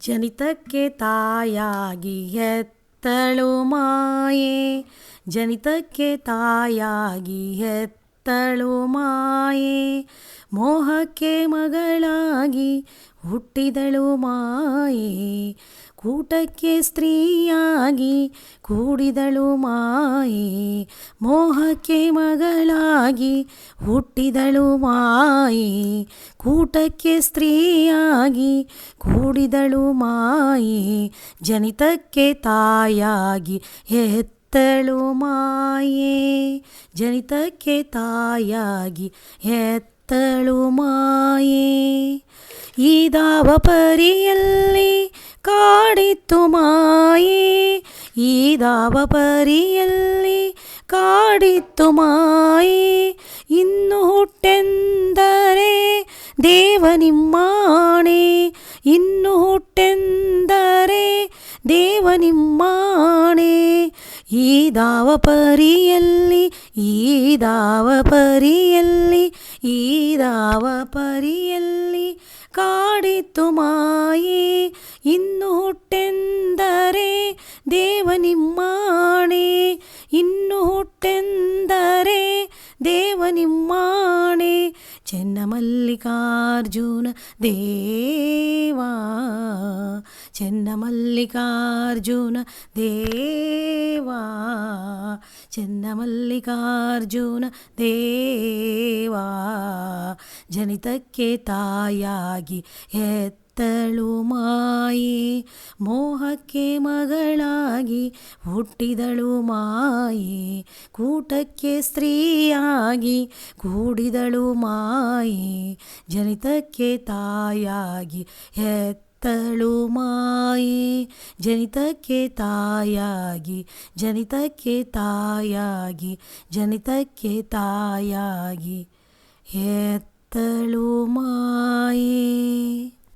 ಜನಿತಕ್ಕೆ ತಾಯಾಗಿ ಹೆತ್ತಳು ಮಾಯೆ, ಜನಿತಕ್ಕೆ ತಾಯಾಗಿ ಹೆತ್ತಳು ಮಾಯೆ, ಮೋಹಕ್ಕೆ ಮಗಳಾಗಿ ಹುಟ್ಟಿದಳು ಮಾಯೆ, ಕೂಟಕ್ಕೆ ಸ್ತ್ರೀಯಾಗಿ ಕೂಡಿದಳು ಮಾಯೆ, ಮೋಹಕ್ಕೆ ಮಗಳಾಗಿ ಹುಟ್ಟಿದಳು ಮಾಯೆ, ಕೂಟಕ್ಕೆ ಸ್ತ್ರೀಯಾಗಿ ಕೂಡಿದಳು ಮಾಯೆ, ಜನಿತಕ್ಕೆ ತಾಯಾಗಿ ಹೆತ್ತಳು ಮಾಯೆ, ಜನಿತಕ್ಕೆ ತಾಯಾಗಿ ಹೆತ್ತಳು ಮಾಯೆ. ಈದಾವ ಪರಿಯಲ್ಲಿ ಕಾಡಿತ್ತು ಮಾಯೆ, ಈದಾವ ಪರಿಯಲ್ಲಿ ಕಾಡಿತ್ತು ಮಾಯೆ, ಇನ್ನು ಹುಟ್ಟೆಂದರೆ ದೇವನಿಮ್ಮಾಣೆ, ಇನ್ನು ಹುಟ್ಟೆಂದರೆ ದೇವನಿಮ್ಮಾಣೆ. ಈದಾವ ಪರಿಯಲ್ಲಿ, ಈದಾವ ಪರಿಯಲ್ಲಿ, ಈದಾವ ಪರಿಯಲ್ಲಿ ಕಾಡಿತ್ತು ಮಾಯೆ, ಇನ್ನು ಹುಟ್ಟೆಂದರೆ ದೇವನಿಮ್ಮಾಣೆ, ಇನ್ನು ಹುಟ್ಟೆಂದರೆ ದೇವನಿಮ್ಮಾಣೆ. ಚೆನ್ನಮಲ್ಲಿಕಾರ್ಜುನ ದೇವಾ, ಚೆನ್ನಮಲ್ಲಿಕಾರ್ಜುನ ದೇವಾ, ಚೆನ್ನಮಲ್ಲಿಕಾರ್ಜುನ ದೇವಾ, ಜನಿತಕ್ಕೆ ತಾಯಾಗಿ ಹೆತ್ತಳು ಮಾಯೆ, ಮೋಹಕ್ಕೆ ಮಗಳಾಗಿ ಹುಟ್ಟಿದಳು ಮಾಯೆ, ಕೂಟಕ್ಕೆ ಸ್ತ್ರೀಯಾಗಿ ಕೂಡಿದಳು ಮಾಯೆ, ಜನಿತಕ್ಕೆ ತಾಯಾಗಿ ಹೆತ್ತಳು ಮಾಯೆ, ಜನಿತಕ್ಕೆ ತಾಯಾಗಿ, ಜನಿತಕ್ಕೆ ತಾಯಾಗಿ, ಜನಿತಕ್ಕೆ ತಾಯಾಗಿ ಹೆತ್ತಳು ಮಾಯೆ.